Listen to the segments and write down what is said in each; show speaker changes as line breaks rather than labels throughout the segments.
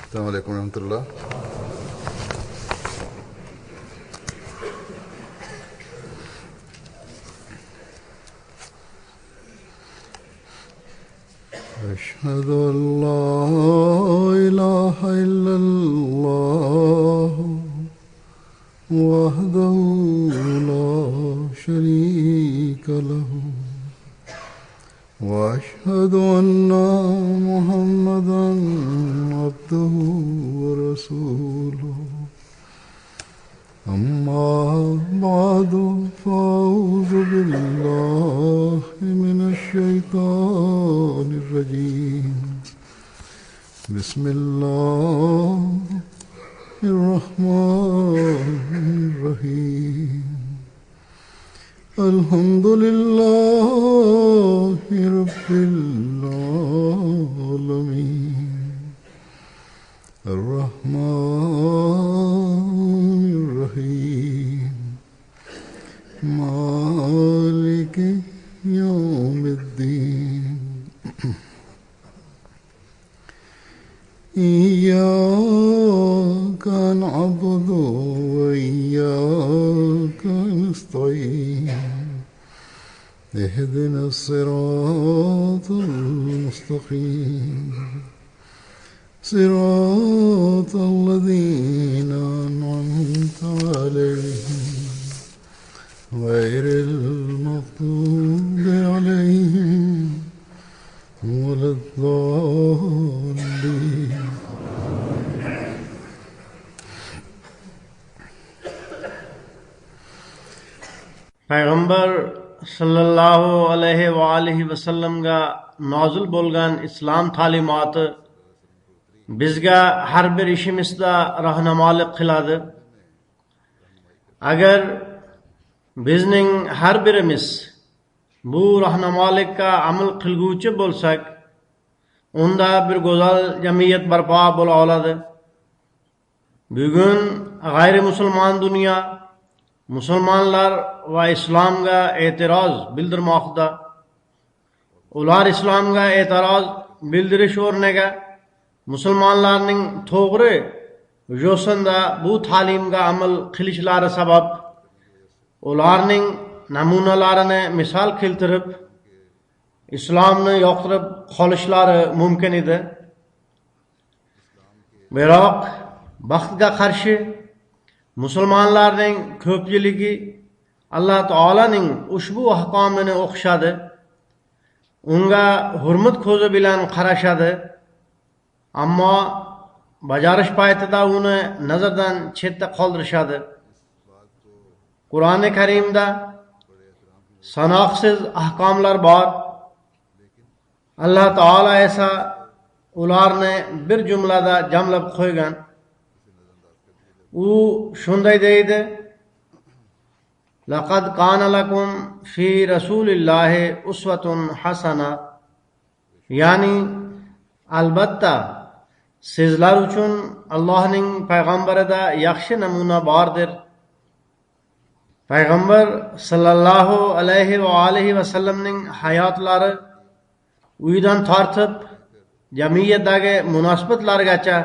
अस्सलामु अलैकुम रहमतुल्लाह। अशहदु अल्ला इलाहा इल्लल्लाह वहदहु ला शरीका लहु وأشهد أن محمدا عبده ورسوله أما بعد فأعوذ بالله من الشيطان الرجيم بسم الله الرحمن الرحيم الحمد لله رب العالمين الرحمن الرحيم مالك يوم الدين إياك نعبد وإياك نستعين اهدنا الصراط المستقيم صراط الذين أنعمت عليهم غير المغضوب عليهم ولا الضالين.
पैगंबर सल्लल्लाहु अलैहि वसल्लम गा नॉजुल बोलगान इस्लाम तालीमात bizga har bir ishimizda rahnamalik qiladi. Agar bizning har birimiz bu rahnamolikka amal qilguvchi bo'lsak, unda bir go'zal jamiyat barpo bo'la oladi. Bugun g'ayri musulmon dunyo musulmonlar va islomga e'tiroz bildirmoqda. Ular islomga e'tiroz bildirish o'rniga musulmonlarning to'g'ri yo'sinda bu ta'limga amal qilishlari sabab ularning namunalarini misol keltirib islomni yoqtirib qolishlari mumkin edi. Biroq baxtga qarshi musulmonlarning ko'pchiligi Alloh taolaning ushbu ahkomini o'qishadi, unga hurmat ko'zi bilan qarashadi, ammo bajarish paytida uni nazardan chetda qoldirishadi. Qur'oni Karimda sanoqsiz ahkomlar bor. Alloh taolo esa ularni bir jumlada jamlab qo'ygan. U shunday deydi: Laqad kana lakum fi rasulillahi uswatun hasana. Ya'ni albatta sizlar uchun Allohning payg'ambarida yaxshi namuna bordir. Payg'ambar sallallohu alayhi va sallamning hayotlari uydan tortib jamiyatdagi munosabatlargacha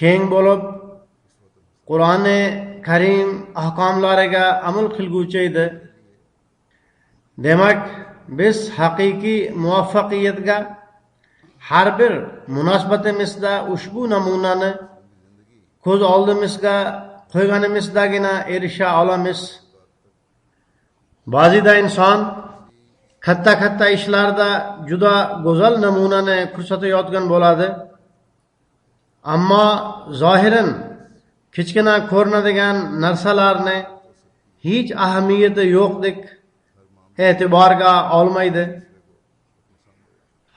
keng bo'lib, Qur'oni Karim ahkomlariga amal qilguvchi edi. Demak, biz haqiqiy muvaffaqiyatga har bir munosabatimizda ushbu namunani ko'z oldimizga qo'yganimizdagina erisha olamiz. Ba'zida inson katta ishlarda juda go'zal namunani ko'rsatayotgan bo'ladi, ammo zohiran kichkina ko'rinadigan narsalarni hech ahamiyati yo'qdek e'tiborga olmaydi.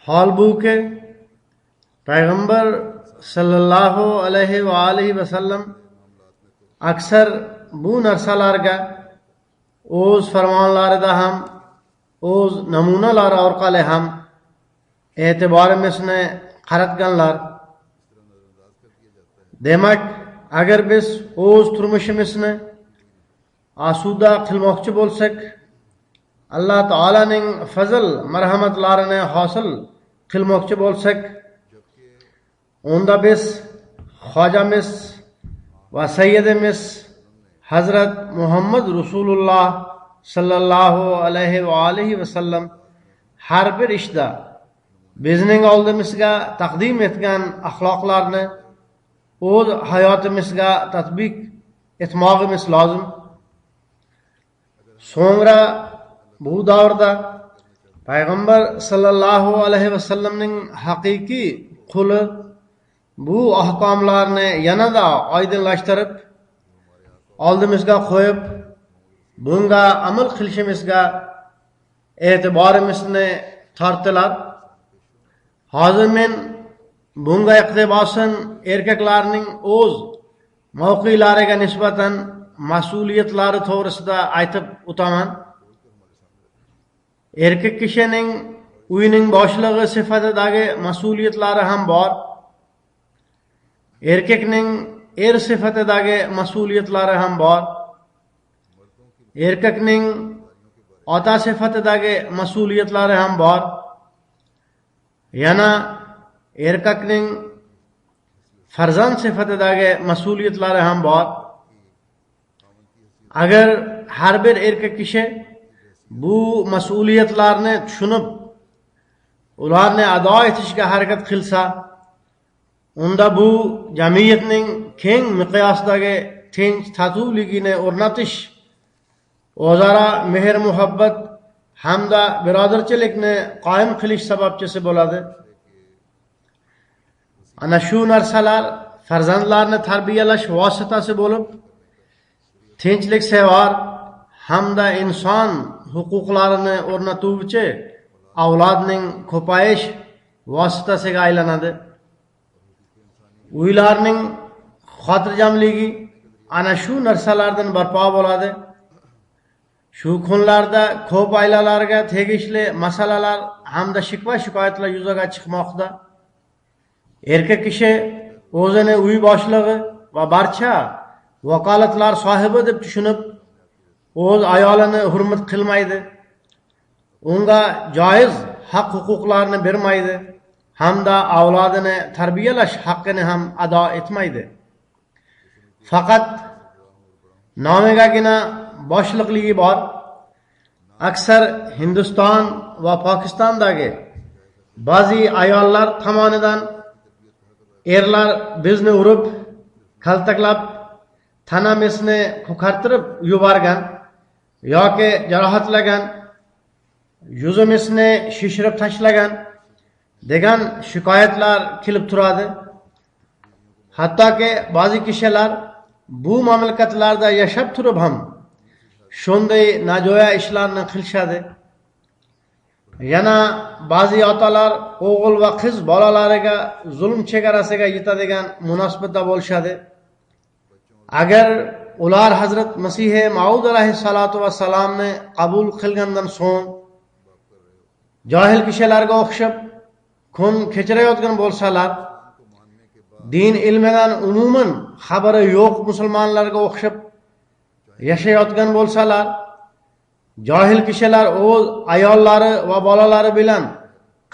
Holbuki payg'ambar sallallohu alayhi va sallam aksar bu narsalarga o'z farmonlarida ham, o'z namunalari orqali ham e'tiborimizni qaratganlar. Demak, agar biz o'z turmushimizni asuda qilmoqchi bo'lsak, Alloh taolaning fazl marhamatlarini hosil qilmoqchi bo'lsak, unda biz Xojamiz va Sayyidimiz Hazrat Muhammad Rasululloh sallallohu alayhi va alihi vasallam har bir ishda bizning oldimizga taqdim etgan axloqlarni o'z hayotimizga tatbiq etmog'imiz lozim. So'ngra bu davrda payg'ambar sallallohu alayhi vasallamning haqiqiy quli bu ahkomlarni yanada oydinlashtirib oldimizga qo'yib, bunga amal qilishimizga e'tiborimizni tortdilar. Hozir men bunga iqtibosan erkaklarning o'z mavqelariga nisbatan mas'uliyatlari to'g'risida aytib o'taman. Erkak kishining uyning boshlig'i sifatidagi mas'uliyatlari ham bor. Erkakning er sifatidagi mas'uliyatlari ham bor. Erkakning ota sifatidagi mas'uliyatlari ham bor. Yana erkakning farzand sifatidagi mas'uliyatlari ham bor. Agar har bir erkak kishi bu mas'uliyatlarni tushunib, ularni ado etishga harakat qilsa, unda bu jamiyatning keng miqyosdagi tinch totuvligini o'rnatish, o'zaro mehr muhabbat hamda birodarchilikni qoyim qilish sababchisi bo'ladi. Ana shu narsalar farzandlarni tarbiyalash vositasi bo'lib, tinchliksevar hamda inson huquqlarini o'rnatuvchi avlodning ko'payish vositasiga aylanadi. Uylarning xotirjamligi ana shu narsalardan barpo bo'ladi. Shu kunlarda ko'p oilalarga tegishli masalalar hamda shikoyatlar yuzaga chiqmoqda. Erkak kishi o'zini uy boshlig'i va barcha vakolatlar sohibi deb tushunib, o'z ayolini hurmat qilmaydi. Unga joiz haq-huquqlarni bermaydi hamda avlodini tarbiyalash haqqini ham ado etmaydi. Faqat nomigagina boshliqligi bor. Aksar Hindiston va Pokistondagi ba'zi ayollar tomonidan erlar bizni urib, kaltaklab, tanamizni ko'kartirib yuborgan yoki jarohatlagan, yuzimizni shishirib tashlagan degan shikoyatlar kelib turadi. Hattoki ba'zi kishilar bu mamlakatlarda yashab turib ham shunday najo'ya ishlarni qilishadi. Yana ba'zi otalar o'g'il va qiz bolalariga zulm chegarasiga yetadigan munosabatda bo'lishadi. Agar ular Hazrat Masih Maud alayhissalatu vassalamni qabul qilgandan so'ng johil kishilarga o'xshab kun kechirayotgan bo'lsalar, din ilmidan umuman xabari yo'q musulmonlarga o'xshab yashayotgan bo'lsalar, johil kishilar o'z ayollari va bolalari bilan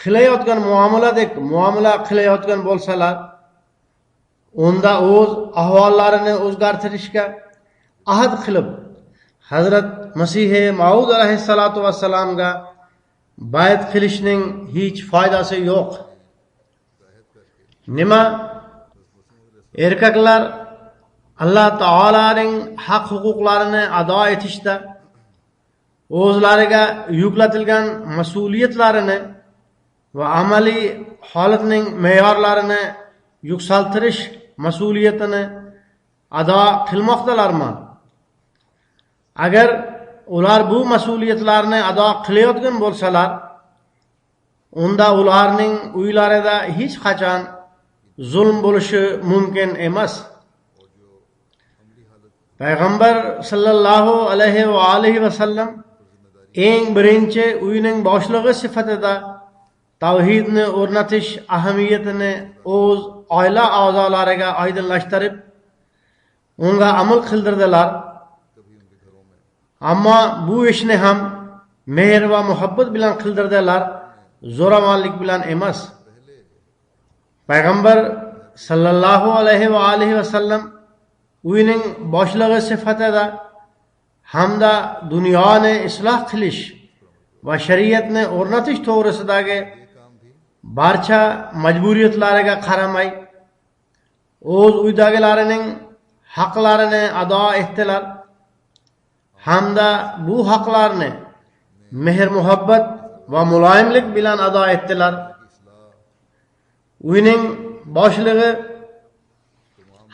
qilayotgan muomaladek muomala qilayotgan bo'lsalar, unda o'z ahvollarini o'zgartirishga ahd qilib, Hazrat Masih Maud alayhissalatu vassalamga bayat qilishning hech foydasi yo'q. Nima? Erkaklar Alloh taolaning haq huquqlarini ado etishda o'zlariga yuklatilgan mas'uliyatlarini va amaliy holatning me'yorlarini yuksaltirish mas'uliyatini ado qilmoqdalarmi? Agar ular bu mas'uliyatlarni ado qilayotgan bo'lsalar, unda ularning uylarida hech qachon zulm bo'lishi mumkin emas. Payg'ambar sallallohu alayhi va alihi vasallam eng birinchi uyning boshlig'i sifatida tavhidni o'rnatish ahamiyatini o'z oila a'zolariga oydinlashtirib, unga amal qildirdilar. Ammo bu ishni ham mehr va muhabbat bilan qildirdilar, zo'ravonlik bilan emas. Payg'ambar sallallohu alayhi va alihi vasallam uyning boshlig'i sifatida hamda dunyoni isloh qilish va shariatni o'rnatish to'g'risidagi barcha majburiyatlariga qaramay o'z uydagilarining haqlarini ado etdilar hamda bu haqlarni mehr muhabbat va muloyimlik bilan ado etdilar. Uyning boshlig'i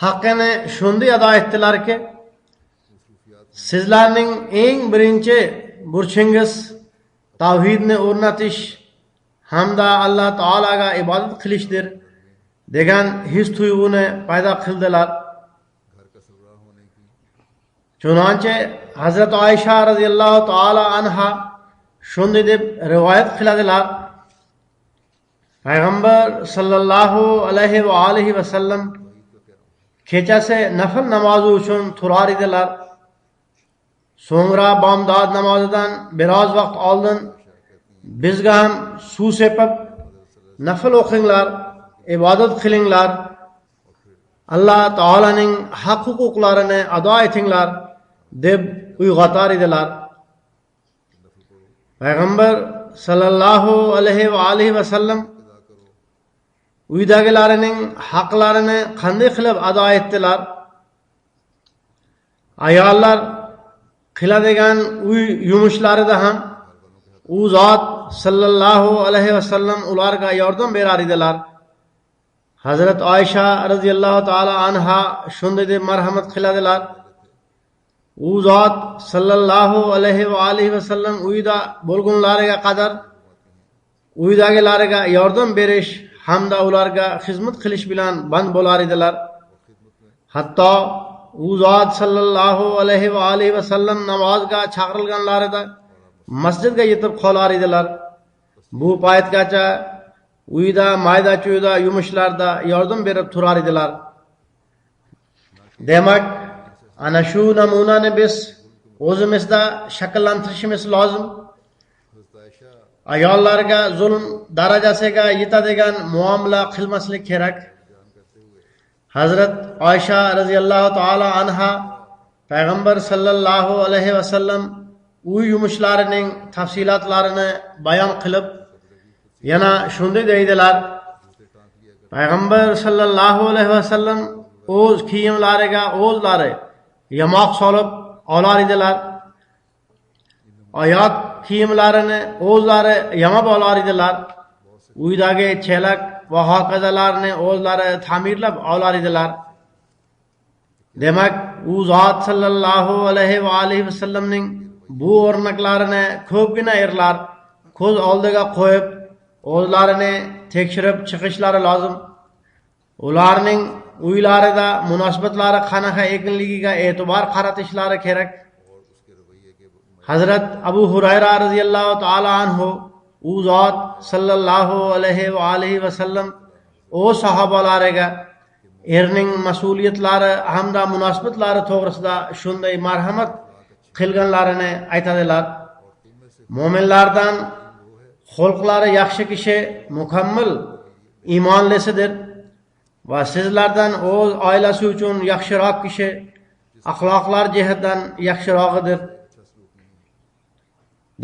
haqqini shunday ado etdilarki, sizlarning eng birinchi burchingiz tavhidni o'rnatish hamda Alloh taolaga ibodat qilishdir degan his tuyg'uni paydo qildilar. Chunonchi Hazrat Oysha radhiyallohu taala anha shunday deb rivoyat qiladilar: Payg'ambar sallallohu alayhi va alihi vasallam kechasi nafl namozi uchun turar edilar. So'ngra bomdod namozidan biroz vaqt oldin bizga ham suv sepib nafl o'qinglar, ibodat qilinglar, Alloh taolaning haq huquqlarini ado etinglar deb uyg'otar edilar. Payg'ambar sallallohu alayhi va alihi vasallam uydagilarining haqlarini qanday qilib ado etdilar? Ayollar qiladigan uy yumushlarida ham u zot sallallohu alayhi vasallam ularga yordam berar edilar. Hazrat Oysha radhiyallohu taala anha shunday deb marhamat qiladilar: u zot sallallohu alayhi va alihi vasallam uyda bo'lgunlariga qadar uydagilariga yordam berish hamda ularga xizmat qilish bilan band bo'lar edilar. Hatto u zot sallallohu alayhi va alihi vasallam namozga chaqirilganlarida masjidga yetib qolar edilar. Bu paytgacha uyda mayda-chuyda yumushlarda yordam berib turar edilar. Demak, ana shu namunani biz o'zimizda shakllantirishimiz lozim. Ayollarga zulm darajasiga yetadigan muomala qilmaslik kerak. Hazrat Oysha radhiyallohu taala anha Payg'ambar sallallohu alayhi vasallam uy yumushlarining tafsilotlarini bayon qilib, yana shunday deydilar: Payg'ambar sallallohu alayhi vasallam o'z kiyimlariga o'zlari yamoq solib olar edilar. Oyoq kiyimlarini o'zlari yamab olar edilar. Uydagi chelak va hokazalarni o'zlari ta'mirlab olar edilar. Demak, u zot sallallohu alayhi va alihi vasallamning bu o'rnaklarini ko'pgina erlar ko'z oldiga qo'yib, o'zlarini tekshirib chiqishlari lozim. Ularning uylarida munosabatlari qanaqa ekanligiga e'tibor qaratishlari kerak. Hazrat Abu Hurayra radhiyallohu taala anhu u zot sallallohu alayhi va alihi vasallam o'z sahobalariga erning mas'uliyatlari hamda munosabatlari to'g'risida shunday marhamat qilganlarini aytadilar: Mo'minlardan xulqlari yaxshi kishi mukammal iymonlisidir va sizlardan o'z oilasi uchun yaxshiroq kishi axloqlar jihatdan yaxshirog'idir.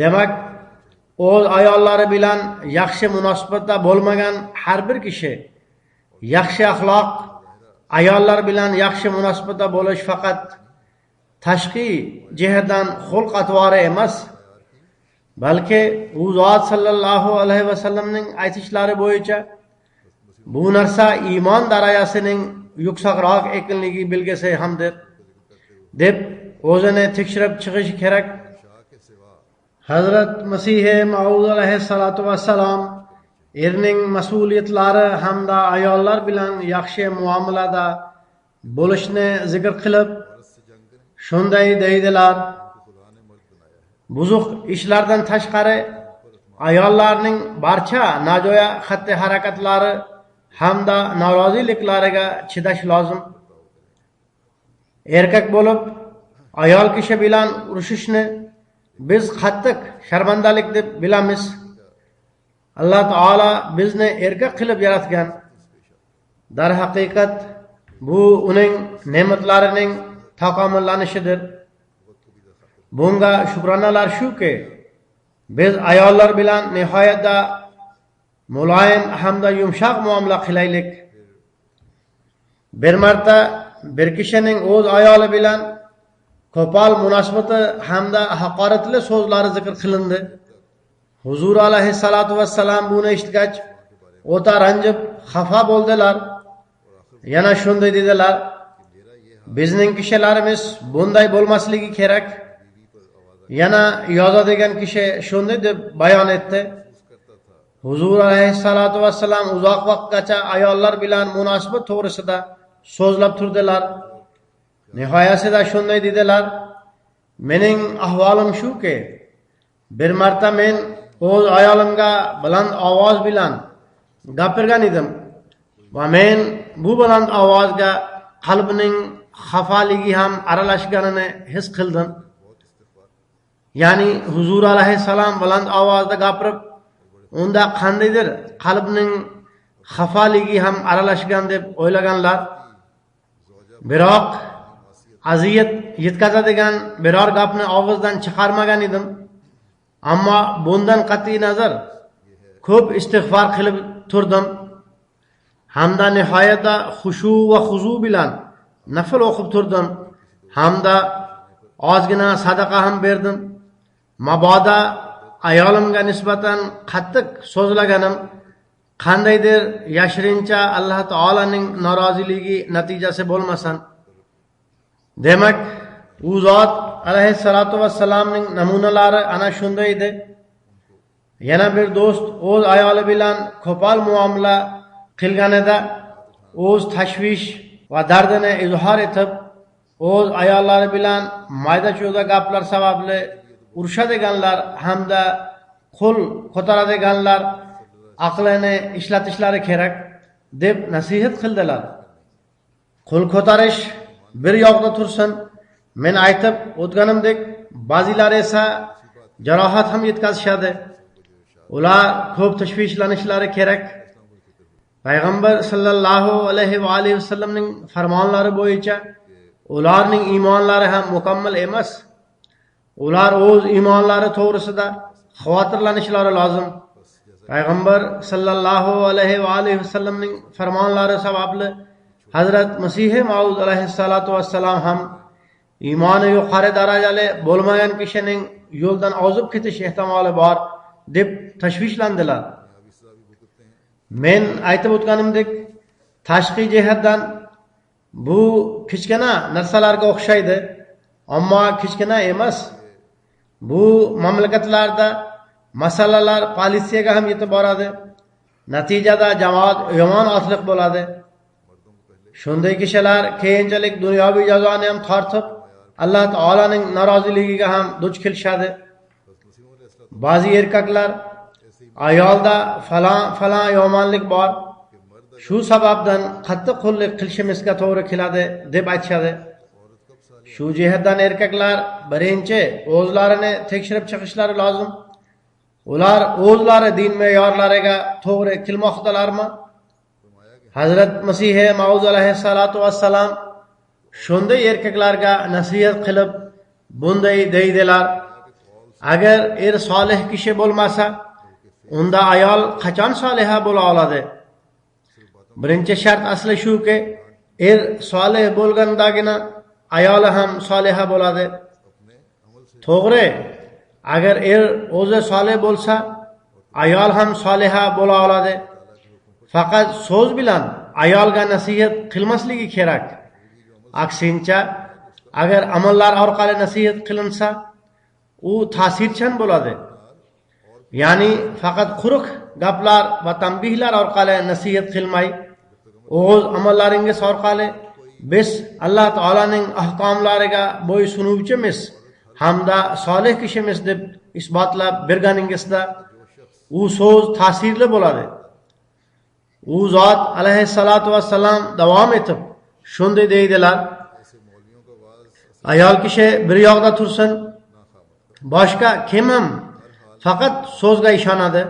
Demak, o'z ayollari bilan yaxshi munosabatda bo'lmagan har bir kishi yaxshi axloq, ayollar bilan yaxshi munosabatda bo'lish faqat tashqi jihatdan xulq atvori emas, balki u zot sallallohu alayhi vasallamning aytishlari bo'yicha bu narsa iymon darajasining yuksakroq ekanligi belgisi hamdir deb o'zini tekshirib chiqishi kerak. Hazrat Masih Maud alayhissalatu vassalam erning mas'uliyatlari hamda ayollar bilan yaxshi muomalada bo'lishni zikr qilib shunday deydilar: buzuq ishlardan tashqari ayollarning barcha nojo'ya xatti-harakatlari hamda noroziliklariga chidash lozim. Erkak bo'lib ayol kishi bilan urushishni biz qattiq sharmandalik deb bilamiz. Alloh taolo bizni erkak qilib yaratgan. darhaqiqat bu uning ne'matlarining takomillanishidir. Bunga shukranalar shuki, biz ayollar bilan nihoyatda muloyim hamda yumshoq muomala qilaylik. Bir marta bir kishining o'z ayoli bilan qo'pol munosabati hamda haqoratli so'zlari zikr qilindi. Huzur alayhissalatu vassalam buni eshitgach o'ta ranjib, xafa bo'ldilar. Yana shunday dedilar: bizning kishilarimiz bunday bo'lmasligi kerak. Yana yozadigan kishi shunday deb bayon etdi: Huzur alayhissalatu vassalam uzoq vaqtgacha ayollar bilan munosabat to'g'risida so'zlab turdilar. Nihoyasida shunday dedilar: mening ahvolim shuki, bir marta men o'z ayolimga baland ovoz bilan gapirgan edim va men bu baland ovozga qalbining xafaligi ham aralashganini his qildim. Ya'ni Huzur alayhissalom baland ovozda gapirib, unda qandaydir qalbning xafaligi ham aralashgan deb o'ylaganlar. Biroq aziyat yetkazadigan biror gapni og'izdan chiqarmagan edim. Ammo bundan qat'iy nazar ko'p istig'for qilib turdim. Hamda nihoyatda xushu va xuzu bilan nafl o'qib turdim. Hamda ozgina sadaqa ham berdim. Mabodo ayolimga nisbatan qattiq so'zlaganim qandaydir yashirincha Alloh taolaning noroziligi natijasi bo'lmasin. Demak, u zot alayhissalatu vassalamning namunalari ana shunday edi. Yana bir do'st o'z ayoli bilan qo'pol muomala qilganida o'z tashvish va dardini izhor etib, o'z ayollari bilan mayda-cho'da gaplar sababli urushadiganlar hamda qo'l ko'taradiganlar aqlini ishlatishlari kerak deb nasihat qildilar. Qo'l ko'tarish bir yoqda tursin, men aytib o'tganimdek, ba'zilar esa jarohat ham yetkazishadi. Ular ko'p tashvishlanishlari kerak. Payg'ambar sallallohu alayhi va alihi vasallamning farmonlari bo'yicha ularning iymonlari ham mukammal emas. Ular o'z iymonlari to'g'risida xavotirlanishlari lozim. Payg'ambar sallallohu alayhi va alihi vasallamning farmonlari sababli Hazrat Masih Maud alayhissalatu vassalam ham iymoni yuqori darajali bo'lmagan kishining yo'ldan ozib ketish ehtimoli bor deb tashvishlandilar. Men aytib o'tganimdek, tashqi jihatdan bu kichkina narsalarga o'xshaydi, ammo kichkina emas. Bu mamlakatlarda masalalar politsiyaga ham yetib boradi. Natijada jamoat yomon otliq bo'ladi. Shunday kishilar keyinchalik dunyoviy jazoni ham tortib, Alloh taolaning noroziligiga ham duch kelishadi. Ba'zi erkaklar ayolda falon yomonlik bor, shu sababdan qattiq qo'llik qilishimizga to'g'ri keladi deb aytishadi. Shu jihatdan erkaklar birinchi o'zlarini tekshirib chiqishlari lozim. Ular o'zlari din me'yorlariga to'g'ri kelmoqdalarmi? Hazrat Masih Maud alayhissalatu vassalam shunday erkaklarga nasihat qilib bunday deydilar: agar er solih kishi bo'lmasa, unda ayol qachon soliha bo'la oladi? Birinchi shart asli shuki, er solih bo'lgandagina ayoli ham soliha bo'ladi. To'g'ri, agar er o'zi solih bo'lsa, ayol ham soliha bo'la oladi. Faqat so'z bilan ayolga nasihat qilmasligi kerak. Aksincha, agar amallar orqali nasihat qilinsa, u ta'sirchan bo'ladi. Ya'ni faqat quruq gaplar va tanbihlar orqali nasihat qilmay, o'z amallaringiz orqali biz Alloh taolaning ahkomlariga bo'ysunuvchimiz hamda solih kishimiz deb isbotlab berganingizda u so'z ta'sirli bo'ladi. U zot alayhissalatu vassalam davom etib shunday deydilar: ayol kishi bir yoqda tursin, boshqa kim ham faqat so'zga ishonadi.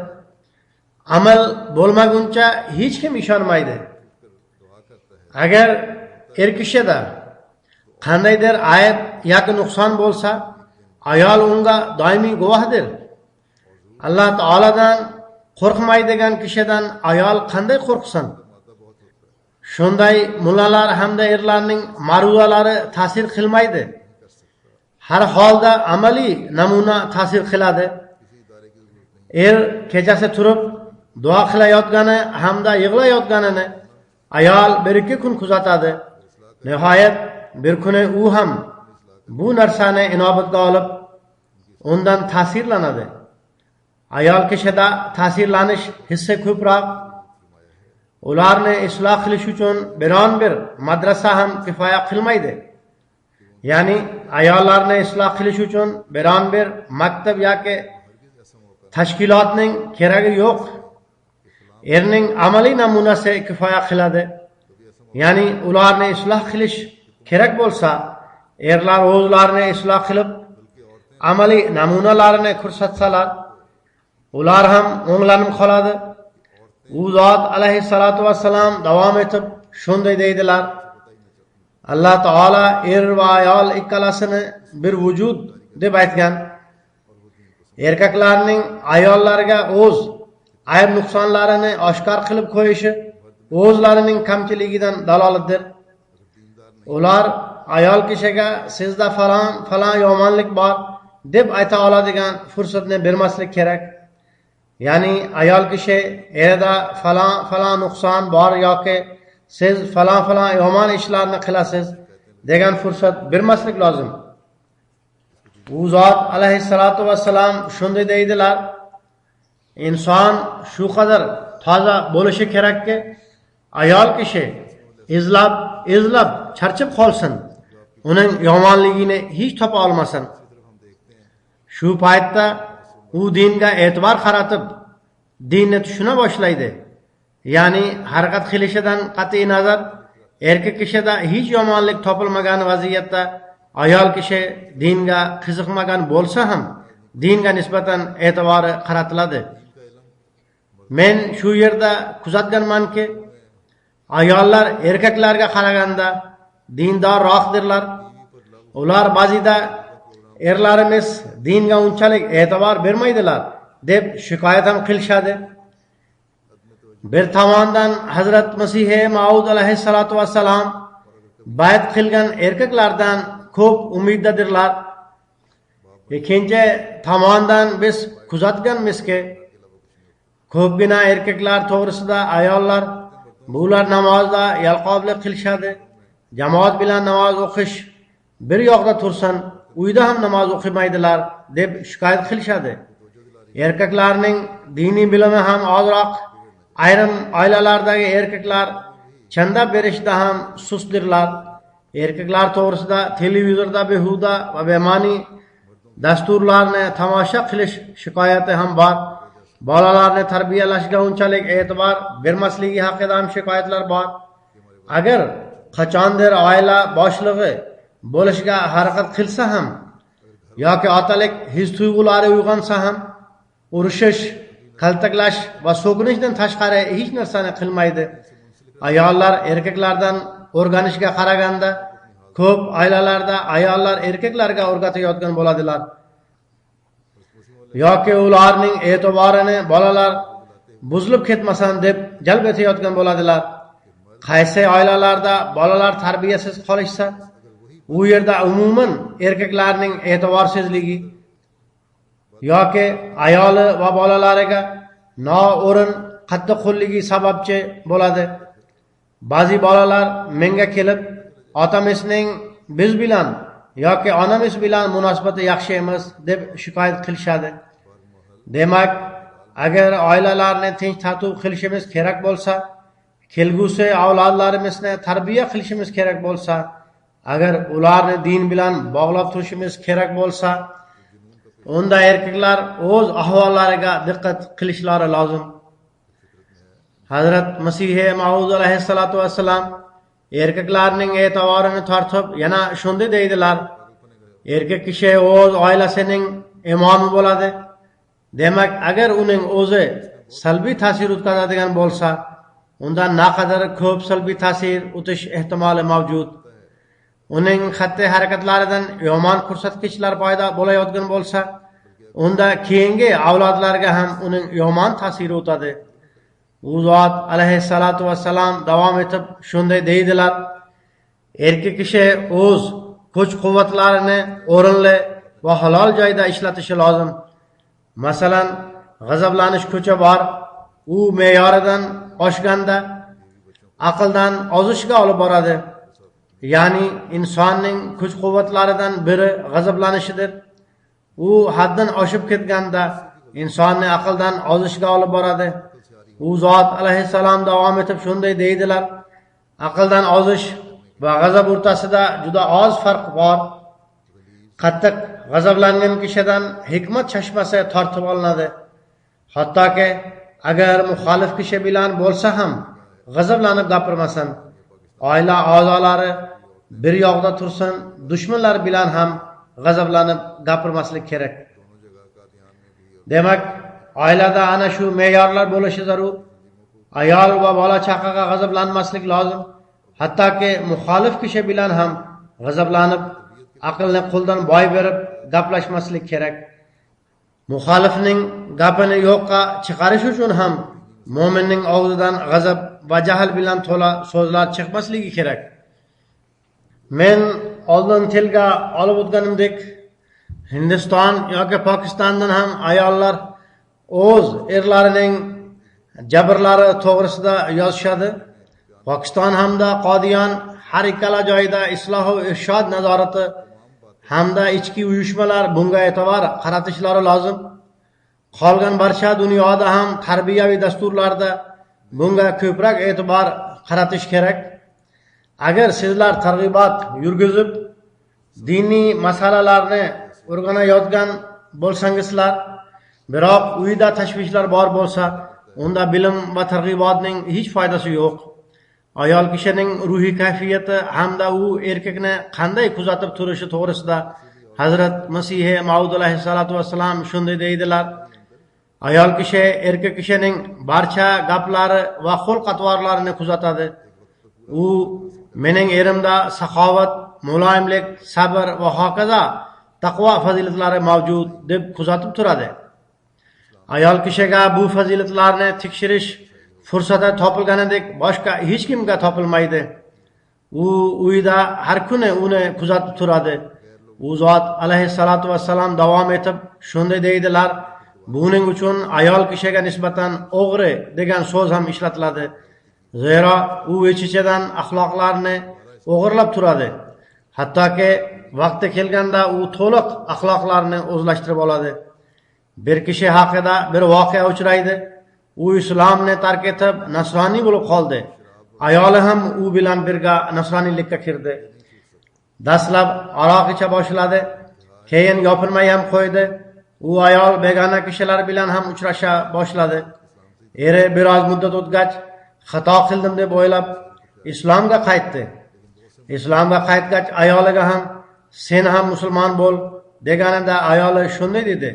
Amal bo'lmaguncha hech kim ishonmaydi. agar er kishida qandaydir ayb yoki nuqson bo'lsa, ayol unga doimiy guvohdir. Alloh taoladan qo'rqmaydigan kishidan ayol qanday qo'rqsin? Shunday mullalar hamda erlarning ma'ruzalari ta'sir qilmaydi. Har holda amaliy namuna ta'sir qiladi. Er kechasi turib duo qilayotgani hamda yig'layotganini ayol bir ikki kun kuzatadi. Nihoyat bir kuni u ham bu narsani inobatga olib, undan ta'sirlanadi. Ayol kishida ta'sirlanish hissi ko'proq. Ularni isloh qilish uchun biron bir madrasa ham kifoya qilmaydi. Ya'ni ayollarni isloh qilish uchun biron bir maktab yoki tashkilotning keragi yo'q. Erning amaliy namunasi kifoya qiladi. Ya'ni ularni isloh qilish kerak bo'lsa, erlar o'zlarini isloh qilib, amaliy namunalarini ko'rsatsalar, ular ham o'nglanib qoladi. U zot alayhissalatu vassalam davom etib shunday deydilar: Alloh taolo er va ayol ikkalasini bir vujud deb aytgan. Erkaklarning ayollarga o'z ayb nuqsonlarini oshkor qilib qo'yishi o'zlarining kamchiligidan dalolatdir. Ular ayol kishiga sizda falon yomonlik bor deb ayta oladigan fursatni bermaslik kerak. Ya'ni ayol kishi erda falon nuqson bor yoki siz falon yomon ishlarni qilasiz degan fursat bermaslik lozim. U zot alayhissalatu vassalam shunday deydilar: inson shu qadar toza bo'lishi kerakki, ayol kishi izlab charchib qolsin, uning yomonligini hech topa olmasin. Shu paytda u dinga e'tibor qaratib, dinni tushuna boshlaydi. Ya'ni harakat qilishidan qat'iy nazar, erkak kishida hech yomonlik topilmagan vaziyatda ayol kishi dinga qiziqmagan bo'lsa ham dinga nisbatan e'tibori qaratiladi. Men shu yerda kuzatganmanki, ayollar erkaklarga qaraganda dindorroqdirlar. Ular ba'zida erlarimiz dinga unchalik e'tibor bermaydilar deb shikoyat ham qilishadi. Bir tomondan Hazrat Masih Maud alayhissalatu vassalam bayat qilgan erkaklardan ko'p umiddadirlar. Ikkinchi tomondan biz kuzatganmizki, ko'pgina erkaklar to'g'risida ayollar bular namozda yalqovlik qilishadi. Jamoat bilan namoz o'qish bir yoqda tursin, uyda ham namoz o'qimaydilar deb shikoyat qilishadi. Erkaklarning diniy bilimi ham ozroq, ayrim oilalardagi erkaklar chanda berishda ham sustdirlar. Erkaklar to'g'risida televizorda behuda va bema'ni dasturlarni tomosha qilish shikoyati ham bor. Bolalarni tarbiyalashga unchalik e'tibor bermasligi haqida ham shikoyatlar bor. Agar qachondir oila boshlig'i bo'lishga harakat qilsa ham yoki otalik his-tuyg'ulari uyg'onsa ham urushish, kaltaklash va so'kinishdan tashqari hech narsani qilmaydi. Ayollar erkaklardan o'rganishga qaraganda ko'p oilalarda ayollar erkaklarga o'rgatayotgan bo'ladilar. Yoki ularning e'tiborini bolalar buzilib ketmasin deb jalb etayotgan bo'ladilar. Qaysi oilalarda bolalar tarbiyasiz qolishsa, u yerda umuman erkaklarning e'tiborsizligi yoki ayoli va bolalariga noo'rin qattiqqo'lligi sababchi bo'ladi. Ba'zi bolalar menga kelib, otamizning biz bilan yoki onamiz bilan munosabati yaxshi emas deb shikoyat qilishadi. Demak, agar oilalarni tinch tartib qilishimiz kerak bo'lsa, kelgusi avlodlarimizni tarbiya qilishimiz kerak bo'lsa, agar ularni din bilan bog'lab turishimiz kerak bo'lsa, unda erkaklar o'z ahvollariga diqqat qilishlari lozim. Hazrat Masih Maud alayhissalatu vassalam erkaklarning e'tiborini tortib yana shunday deydilar: erkak kishi o'z oilasining imomi bo'ladi. Demak, agar uning o'zi salbiy ta'sir o'tkazadigan bo'lsa, undan naqadar ko'p salbiy ta'sir o'tish ehtimoli mavjud. Uning xatti harakatlaridan yomon ko'rsatkichlar paydo bo'layotgan bo'lsa, unda keyingi avlodlarga ham uning yomon ta'siri o'tadi. U zot alayhissalatu vassalam davom etib shunday deydilar: erkak kishi o'z kuch-quvvatlarini o'rinli va halol joyda ishlatishi lozim. Masalan, g'azablanish kuchi bor, u me'yoridan oshganda aqldan ozishga olib boradi. Ya'ni insonning kuch-quvvatlaridan biri g'azablanishidir. U haddan oshib ketganda insonni aqldan ozishga olib boradi. U zot alayhissalom davom etib shunday deydilar: aqldan ozish va g'azab o'rtasida juda oz farq bor. Qattiq g'azablangan kishidan hikmat chashmasi tortib olinadi. Hattoki agar muxolif kishi bilan bo'lsa ham g'azablanib gapirmasin. Oila a'zolari bir yoqda tursin, dushmanlar bilan ham g'azablanib gapirmaslik kerak. Demak, oilada ana shu me'yorlar bo'lishi zarur. Ayol va bola chaqaga g'azablanmaslik lozim. Hattoki muxolif kishi bilan ham g'azablanib, aqlni qo'ldan boy berib gaplashmaslik kerak. Muxolifning gapini yo'qqa chiqarish uchun ham mo'minning og'zidan g'azab va jahl bilan to'la so'zlar chiqmasligi kerak. Men oldin tilga olib o'tganimdek, Hindiston yoki Pokistondan ham ayollar o'z erlarining jabrlari to'g'risida yozishadi. Pokiston hamda Qodiyon har ikkala joyda isloh va irshod nazorati hamda ichki uyushmalar bunga e'tibor qaratishlari lozim. Qolgan barcha dunyoda ham tarbiyaviy dasturlarda bunga ko'proq e'tibor qaratish kerak. Agar sizlar targ'ibot yurgizib, diniy masalalarni o'rganayotgan bo'lsangizlar, biroq uyda tashvishlar bor bo'lsa, unda bilim va targ'ibotning hech foydasi yo'q. Ayol kishining ruhiy kayfiyati hamda u erkakni qanday kuzatib turishi to'g'risida Hazrat Masih Maud alayhissalatu vassalam shunday deydilar: ayol kishi erkak kishining barcha gaplari va xulq-atvorlarini kuzatadi. U mening erimda saxovat, muloyimlik, sabr va hokazo taqvo fazilatlari mavjud deb kuzatib turadi. Ayol kishiga bu fazilatlarni tekshirish fursati topilganidek boshqa hech kimga topilmaydi. U uyda har kuni uni kuzatib turadi. U zot alayhissalatu vassalam davom etib shunday deydilar: buning uchun ayol kishiga nisbatan o'g'ri degan so'z ham ishlatiladi. Zero u ichidan axloqlarni o'g'irlab turadi. Hattoki vaqti kelganda u to'liq axloqlarni o'zlashtirib oladi. Bir kishi haqida bir voqea uchraydi. U islomni tark etib nasroniy bo'lib qoldi. Ayoli ham u bilan birga nasroniylikka kirdi. Dastlab aroq icha boshladi, keyin yopilmay ham qo'ydi. U ayol begona kishilar bilan ham uchrasha boshladi. Eri biroz muddat o'tgach, xato qildim deb o'ylab islomga qaytdi. Islomga qaytgach ayoliga ham sen ham musulmon bo'l deganida ayoli shunday dedi: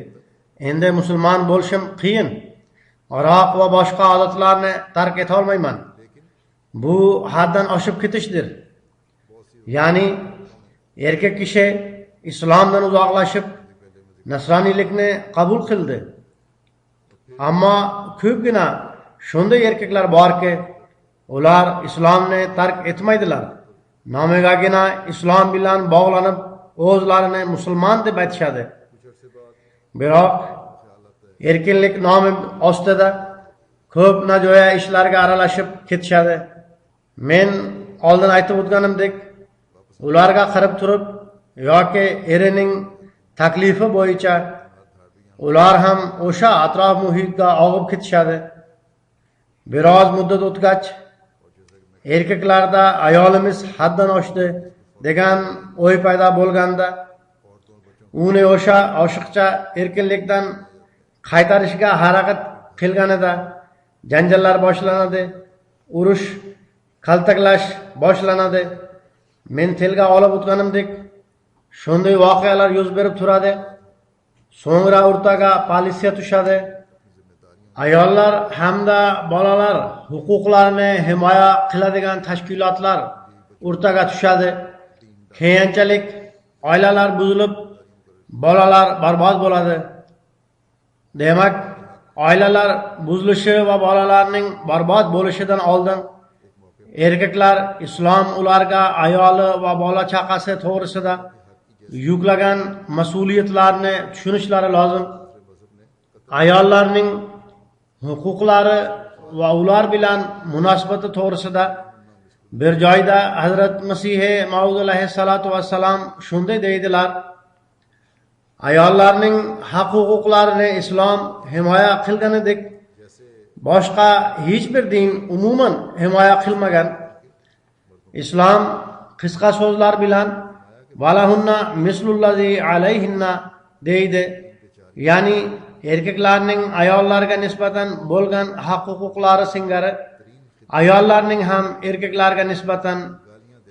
endi musulmon bo'lishim qiyin. Aroq va boshqa odatlarni tark eta olmayman. Bu haddan oshib ketishdir. Ya'ni erkak kishi islomdan uzoqlashib nasroniylikni qabul qildi. Ammo ko'pgina shunday erkaklar borki, ular islomni tark etmaydilar. Nomigagina islom bilan bog'lanib, o'zlarini musulmon deb aytishadi. Biroq erkinlik nomi ostida ko'p nojo'ya ishlarga aralashib ketishadi. Men oldin aytib o'tganimdek, ularga qarab turib yoki erining taklifi bo'yicha ular ham o'sha atrof muhitga og'ib ketishadi. Biroz muddat o'tgach, erkaklarda ayolimiz haddan oshdi degan o'y paydo bo'lganda, uni o'sha oshiqcha erkinlikdan qaytarishga harakat qilganida janjallar boshlanadi, urush, kaltaklash boshlanadi. Men tilga olib o'tganimdek, shunday voqealar yuz berib turadi. So'ngra o'rtaga politsiya tushadi. ayollar hamda bolalar huquqlarini himoya qiladigan tashkilotlar o'rtaga tushadi. Keyinchalik oilalar buzilib, bolalar barbod bo'ladi. Demak, oilalar buzilishi va bolalarning barbod bo'lishidan oldin erkaklar islom ularga ayoli va bola chaqasi to'g'risida yuklagan mas'uliyatlarni tushunishlari lozim. Ayollarning huquqlari va ular bilan munosabati to'g'risida bir joyda Hazrat Masih Maud alayhissalatu vassalam shunday deydilar: ayollarning haq-huquqlarini islom himoya qilganidek boshqa hech bir din umuman himoya qilmagan. Islom qisqa so'zlar bilan valahunna mislullazi alayhinna deydi. Ya'ni erkaklarning ayollarga nisbatan bo'lgan haq-huquqlari singari ayollarning ham erkaklarga nisbatan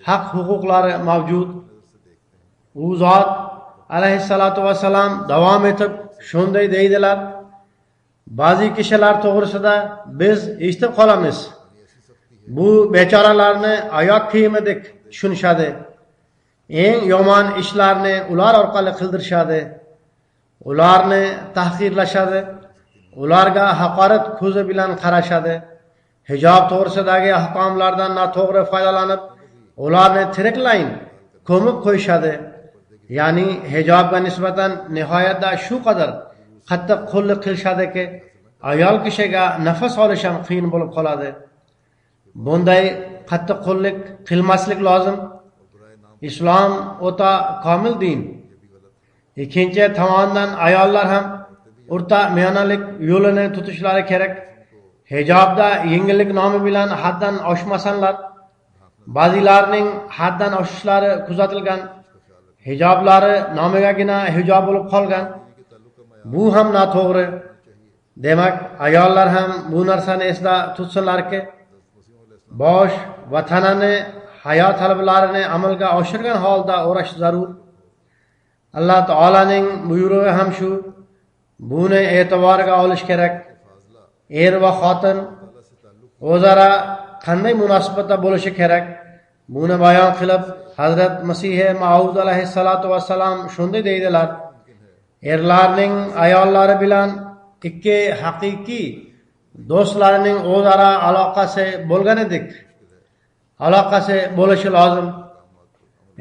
haq-huquqlari mavjud. U zot alayhissalatu vassalam davom etib shunday deydilar: ba'zi kishilar to'g'risida biz eshitib qolamiz. Bu bechoralarni oyoq kiyimidek tushunishadi. Eng yomon ishlarni ular orqali qildirishadi. Ularni tahqirlashadi. Ularga haqorat ko'zi bilan qarashadi. Hijob to'g'risidagi ahkomlardan noto'g'ri foydalanib, ularni tiriklayin ko'mib qo'yishadi. Ya'ni hijobga nisbatan nihoyatda shu qadar qattiq qo'llik qilishadiki, ayol kishiga nafas olish ham qiyin bo'lib qoladi. Bunday qattiq qo'llik qilmaslik lozim. Islom o'ta komil din. Ikkinchi tomondan ayollar ham o'rta me'yorlik yo'lini tutishlari kerak. Hijobda yengillik nomi bilan haddan oshmasanlar. Ba'zilarning haddan oshishlari kuzatilgan. Hijoblari nomigagina hijob bo'lib qolgan. Bu ham noto'g'ri. Demak, ayollar ham bu narsani esda tutsinlarki, bosh va tanani hayot talablarini amalga oshirgan holda o'rash zarur. Alloh taolaning buyrug'i ham shu. Buni e'tiborga olish kerak. Er va xotin o'zaro qanday munosabatda bo'lishi kerak? Buni bayon qilib, Hazrat Masih Maud alayhissalatu vassalam shunday deydilar: erlarning ayollari bilan ikki haqiqiy do'stlarining o'zaro aloqasi bo'lganidek aloqasi bo'lishi lozim.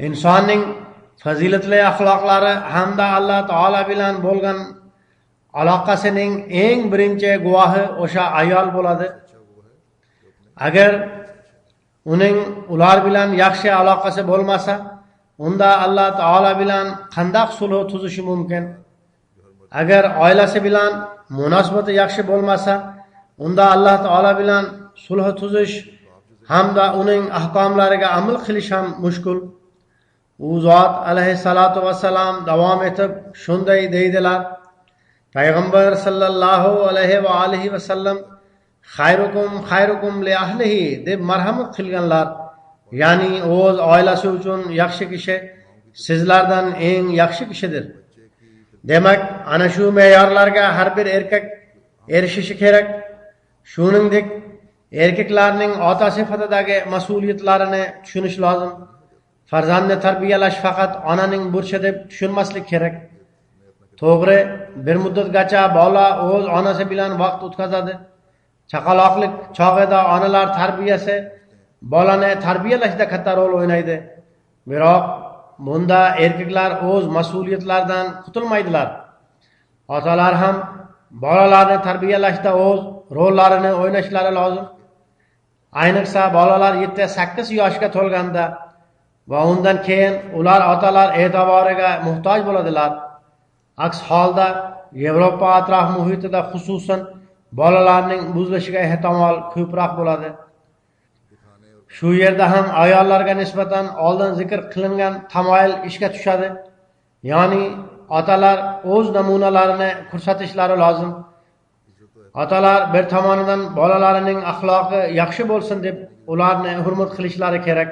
Insonning fazilatli axloqlari hamda Alloh taolo bilan bo'lgan aloqasining eng birinchi guvohi o'sha ayol bo'ladi. Agar uning ular bilan yaxshi aloqasi bo'lmasa, unda Alloh taolo bilan qanday sulh tuzishi mumkin? Agar oilasi bilan munosabati yaxshi bo'lmasa, unda Alloh taolo bilan sulh tuzish hamda uning ahkomlariga amal qilish ham mushkul. U zot alayhissalatu vassalam davom etib shunday deydilar: payg'ambar sallallohu alayhi va alihi vasallam xayrukum li ahlihi deb marhamat qilganlar. Ya'ni o'z oilasi uchun yaxshi kishi sizlardan eng yaxshi kishidir. Demak, ana shu me'yorlarga har bir erkak erishishi kerak. Shuningdek, erkaklarning ota sifatidagi mas'uliyatlarini tushunish lozim. Farzandni tarbiyalash faqat onaning burchi deb tushunmaslik kerak. To'g'ri, bir muddatgacha bola o'z onasi bilan vaqt o'tkazadi. Chaqaloqlik chog'ida onalar tarbiyasi bolani tarbiyalashda katta rol o'ynaydi. Biroq bunda erkaklar o'z mas'uliyatlaridan qutulmaydilar. Otalar ham bolalarni tarbiyalashda o'z rollarini o'ynashlari lozim. Ayniqsa bolalar 7-8 yoshga to'lganda va undan keyin ular otalar e'tiboriga muhtoj bo'ladilar. Aks holda Yevropa atrof muhitida xususan bolalarning buzilishiga ehtimol ko'proq bo'ladi. Shu yerda ham ayollarga nisbatan oldin zikr qilingan tamoyil ishga tushadi. Ya'ni otalar o'z namunalarini ko'rsatishlari lozim. Otalar bir tomonidan bolalarining axloqi yaxshi bo'lsin deb ularni hurmat qilishlari kerak.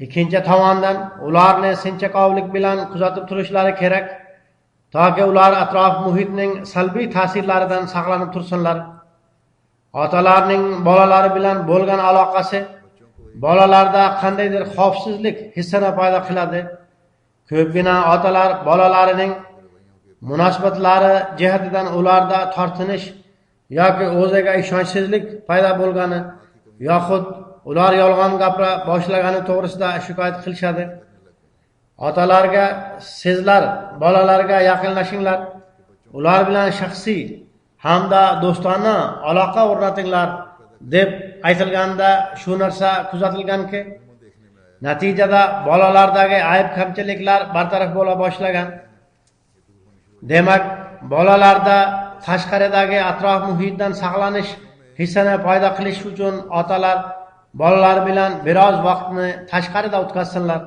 Ikkinchi tomondan ularni sinchaqovlik bilan kuzatib turishlari kerak. toki ular atrof muhitning salbiy ta'sirlaridan saqlanib tursinlar. Otalarning bolalari bilan bo'lgan aloqasi bolalarda qandaydir xavfsizlik hissini paydo qiladi. Ko'pgina otalar bolalarining munosabatlari jihatidan ularda tortinish yoki o'ziga ishonchsizlik paydo bo'lgani yoxud ular yolg'on gapira boshlagani to'g'risida shikoyat qilishadi. Otalarga sizlar bolalarga yaqinlashinglar, ular bilan shaxsiy hamda do'stona aloqa o'rnatinglar deb aytilganda shu narsa kuzatilganki, natijada bolalardagi ayb kamchiliklar bartaraf bo'la boshlagan. Demak, bolalarda tashqaridagi atrof muhitdan saqlanish hissini paydo qilish uchun otalar bolalar bilan biroz vaqtni tashqarida o'tkazsinlar.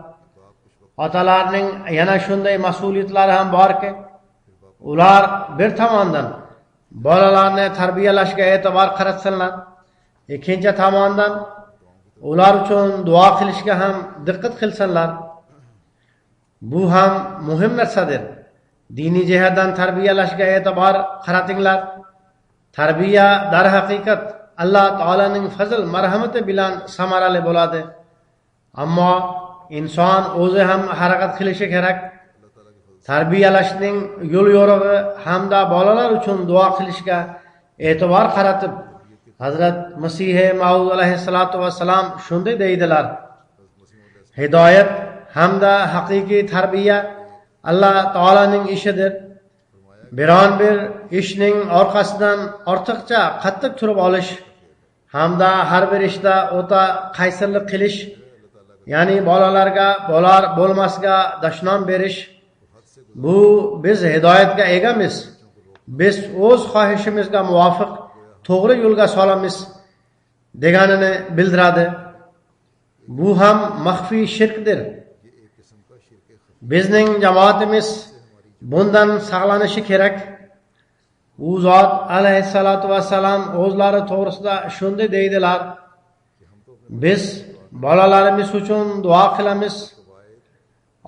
Otalarning yana shunday mas'uliyatlari ham borki, ular bir tomondan bolalarni tarbiyalashga e'tibor qaratsinlar, ikkinchi tomondan ular uchun duo qilishga ham diqqat qilsinlar. Bu ham muhim narsadir. Diniy jihatdan tarbiyalashga e'tibor qaratinglar. Tarbiya darhaqiqat Alloh taolaning fazl marhamati bilan samarali bo'ladi. Ammo inson o'zi ham harakat qilishi kerak. Tarbiyalashning yo'l yo'rig'i hamda bolalar uchun duo qilishga e'tibor qaratib, Hazrat Masih Maud alayhissalatu vassalam shunday deydilar: hidoyat hamda haqiqiy tarbiya Alloh taolaning ishidir. Biron bir ishning orqasidan ortiqcha qattiq turib olish hamda har bir ishda o'ta qaysirlik qilish, ya'ni bolalarga bo'lar bo'lmasga dashnom berish, bu biz hidoyatga egamiz, biz o'z xohishimizga muvofiq to'g'ri yo'lga solamiz deganini bildiradi. Bu ham maxfiy shirkdir. Bizning jamoatimiz bundan saqlanishi kerak. U zot alayhissalatu vassalam o'zlari to'g'risida shunday deydilar: biz bolalarimiz uchun duo qilamiz.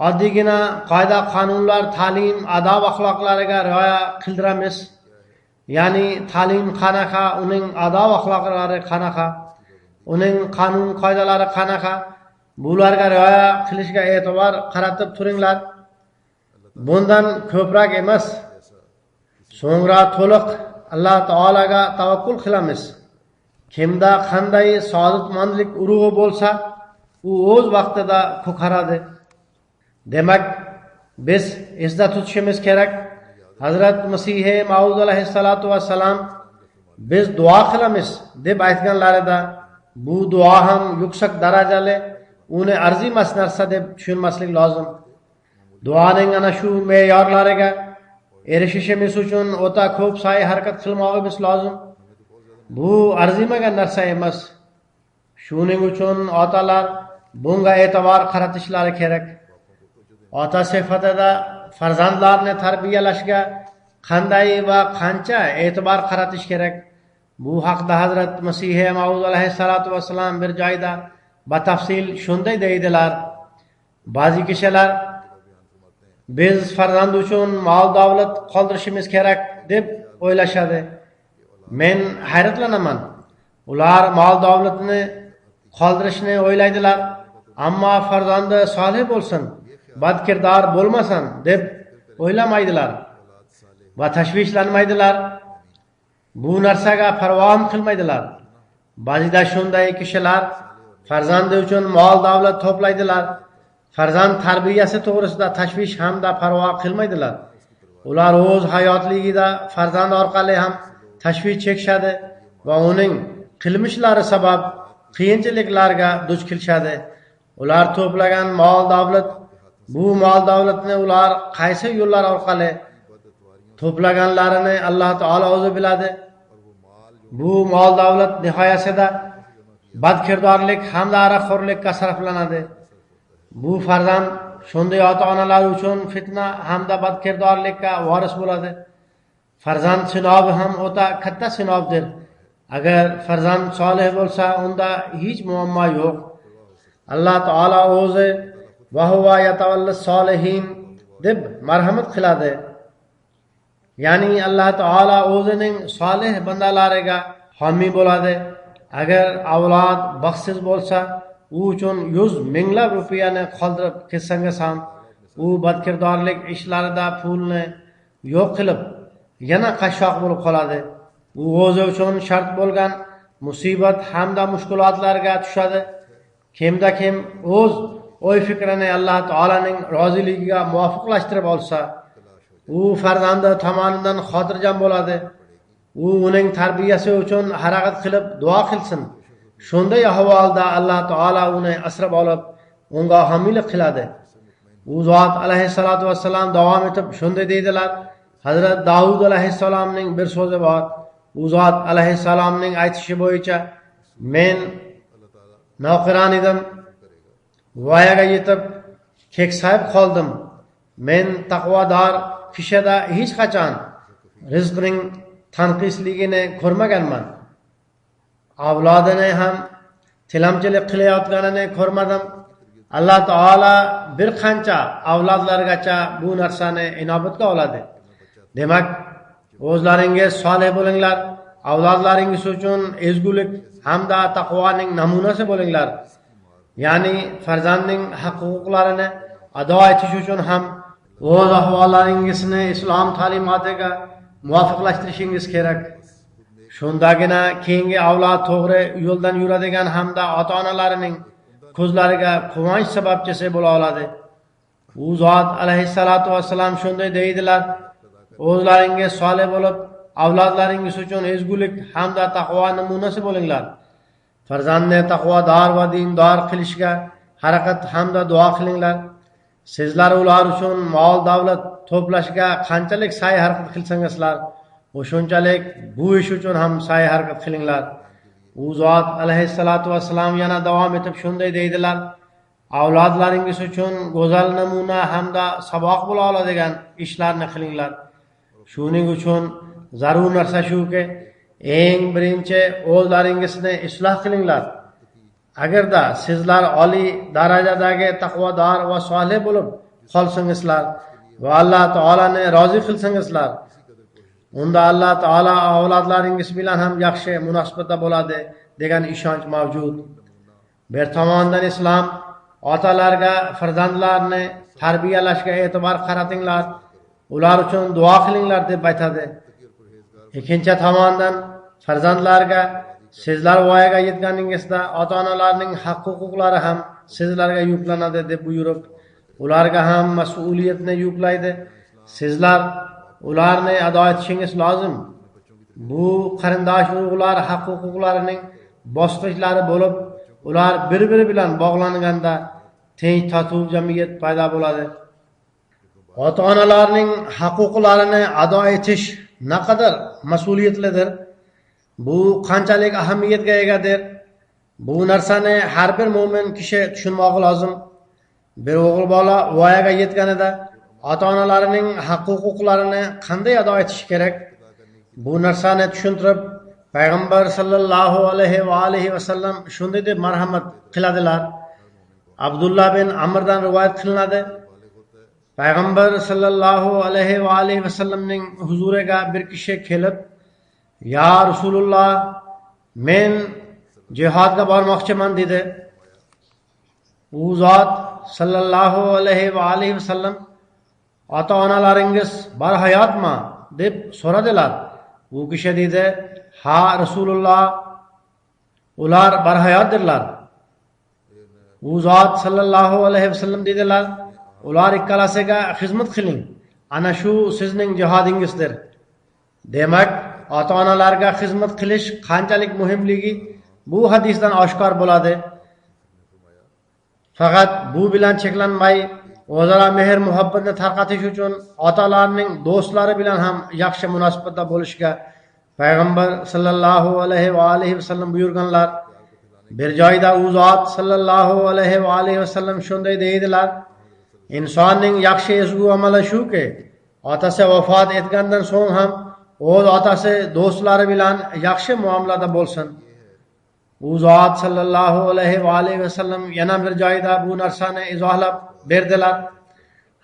Oddiygina qoida qonunlar, ta'lim, adab axloqlariga rioya qildiramiz. Ya'ni ta'lim qanaqa, uning adab axloqlari qanaqa, uning qonun qoidalari qanaqa, bularga rioya qilishga e'tibor qaratib turinglar. Bundan ko'proq emas, so'ngra to'liq Alloh taolaga tavakkul qilamiz. Kimda qanday saodatmandlik urug'i bo'lsa, u o'z vaqtida ko'karadi. Demak, biz esda tutishimiz kerak, Hazrat Masih Maud alayhissalatu vassalam biz duo qilamiz deb aytganlarida, bu duo ham yuksak darajali, uni arzimas narsa deb tushunmaslik lozim. Duoning ana shu me'yorlariga erishishimiz uchun o'ta ko'p sa'y harakat qilmoqimiz lozim. Bu arzimagan narsa emas. Shuning uchun otalar bunga e'tibor qaratishlari kerak. Ota sifatida farzandlarni tarbiyalashga qanday va qancha e'tibor qaratish kerak? Bu haqda Hazrat Masih Maud alayhissalatu vassalam bir joyda batafsil shunday deydilar: ba'zi kishilar biz farzand uchun mol davlat qoldirishimiz kerak deb o'ylashadi. Men hayratlanaman. Ular mol davlatni qoldirishni o'ylaydilar, ammo farzandi solih bo'lsin, badkirdor bo'lmasin deb o'ylamaydilar va tashvishlanmaydilar. Bu narsaga parvo ham qilmaydilar. Ba'zida shunday kishilar farzandi uchun mol davlat to'playdilar, farzand tarbiyasi to'g'risida tashvish hamda parvo qilmaydilar. Ular o'z hayotligida farzand orqali ham tashvish chekishadi va uning qilmishlari sabab qiyinchiliklarga duch kelishadi. Ular to'plagan mol davlat, bu mol davlatni ular qaysi yo'llar orqali to'plaganlarini Alloh taolo o'zi biladi. Bu mol davlat nihoyasida badkirdorlik hamda aroqxo'rlikka sarflanadi. Bu farzand shunday ota-onalar uchun fitna hamda badkirdorlikka voris bo'ladi. Farzand sinovi ham o'ta katta sinovdir. Agar farzand solih bo'lsa, unda hech muammo yo'q. Alloh taolo o'zi va huva yatawallas solihin deb marhamat qiladi. ya'ni Alloh taolo o'zining solih bandalariga homiy bo'ladi. Agar avlod baxtsiz bo'lsa, u uchun 100 minglab rupiyani qoldirib ketsangiz ham, u badkirdorlik ishlarida pulni yo'q qilib, yana qashshoq bo'lib qoladi. U o'zi uchun shart bo'lgan musibat hamda mushkulotlarga tushadi. Kimda kim o'z o'y fikrini Alloh taolaning roziligiga muvofiqlashtirib olsa, u farzandi tomonidan xotirjam bo'ladi. U uning tarbiyasi uchun harakat qilib duo qilsin. Shunday ahvolda Alloh taolo uni asrab olib, unga homiylik qiladi. U zot alayhissalatu vassalam davom etib shunday deydilar: Hazrat Davud alayhissalomning bir so'zi bor. U zot alayhissalomning aytishi bo'yicha, men navqiron edim, voyaga yetib keksayib qoldim. Men taqvodor kishida hech qachon rizqning tanqisligini ko'rmaganman. Avlodini ham tilamchilik qilayotganini ko'rmadim. Alloh taolo bir qancha avlodlargacha bu narsani inobatga oladi. Demak, o'zlaringiz solih bo'linglar, avlodlaringiz uchun ezgulik hamda taqvoning namunasi bo'linglar. Ya'ni farzandning haq-huquqlarini ado etish uchun ham o'z ahvollaringizni islom ta'limotiga muvofiqlashtirishingiz kerak. Shundagina keyingi avlod to'g'ri yo'ldan yuradigan hamda ota-onalarining ko'zlariga quvonch sababchisi bo'la oladi. U zot alayhissalatu vassalam shunday deydilar: o'zlaringiz solih bo'lib, avlodlaringiz uchun ezgulik hamda taqvo namunasi bo'linglar. Farzandni taqvodor va dindor qilishga harakat hamda duo qilinglar. Sizlar ular uchun mol davlat to'plashga qanchalik sa'y harakat qilsangizlar, o'shunchalik bu ish uchun ham sa'y harakat qilinglar. U zot alayhissalatu vassalam yana davom etib shunday deydilar: avlodlaringiz uchun go'zal namuna hamda saboq bo'la oladigan ishlarni qilinglar. Shuning uchun zarur narsa shuki, eng birinchi o'zlaringizni isloh qilinglar. Agarda sizlar oliy darajadagi taqvodor va solih bo'lib qolsangizlar va Alloh taolani rozi qilsangizlar, unda Alloh taolo avlodlaringiz bilan ham yaxshi munosabatda bo'ladi degan ishonch mavjud. Bir tomondan islom otalarga farzandlarni tarbiyalashga e'tibor qaratinglar, ular uchun duo qilinglar deb aytadi. Ikkinchi tomondan farzandlarga sizlar voyaga yetganingizda ota-onalarning haq-huquqlari ham sizlarga yuklanadi deb buyurib, ularga ham mas'uliyatni yuklaydi. Sizlar ularni ado etishingiz lozim. Bu qarindosh urug'lar haq-huquqlarining bosqichlari bo'lib, ular bir-biri bilan bog'langanda tinch totuv jamiyat paydo bo'ladi. Ota-onalarning haq-huquqlarini ado etish naqadar mas'uliyatlidir. Bu qanchalik ahamiyatga egadir. Bu narsani har bir mo'min kishi tushunmoqi lozim. Bir o'g'il bola voyaga yetganida ota-onalarining haq-huquqlarini qanday ado etish kerak? Bu narsani tushuntirib, payg'ambar sallallohu alayhi va sallam shunday deb marhamat qiladilar. Abdullah bin Amrdan rivoyat qilinadi. Payg'ambar sallallohu alayhi va sallamning huzuriga bir kishi kelib, "Ya Rasululloh, men jihodga bormoqchiman" dedi. U zot sallallohu alayhi va sallam, "Ota-onalaringiz barhayotmi?" deb so'radilar. U kishi dedi, "Ha Rasululloh, ular barhayotdirlar." U zot sallallohu alayhi va sallam dedilar, "Ular ikkalasiga xizmat qiling. Ana shu sizning jihodingizdir." Demak, ota-onalarga xizmat qilish qanchalik muhimligi bu hadisdan oshkor bo'ladi. Faqat bu bilan cheklanmay, o'zaro mehr muhabbatni tarqatish uchun otalarning do'stlari bilan ham yaxshi munosabatda bo'lishga payg'ambar sallallohu alayhi va sallam buyurganlar. Bir joyda u zot sallallohu alayhi va sallam shunday deydilar: insonning yaxshi ezgu amali shuki, otasi vafot etgandan so'ng ham o'z otasi do'stlari bilan yaxshi muomalada bo'lsin. U zot sallallohu alayhi va sallam yana bir joyda bu narsani izohlab berdilar.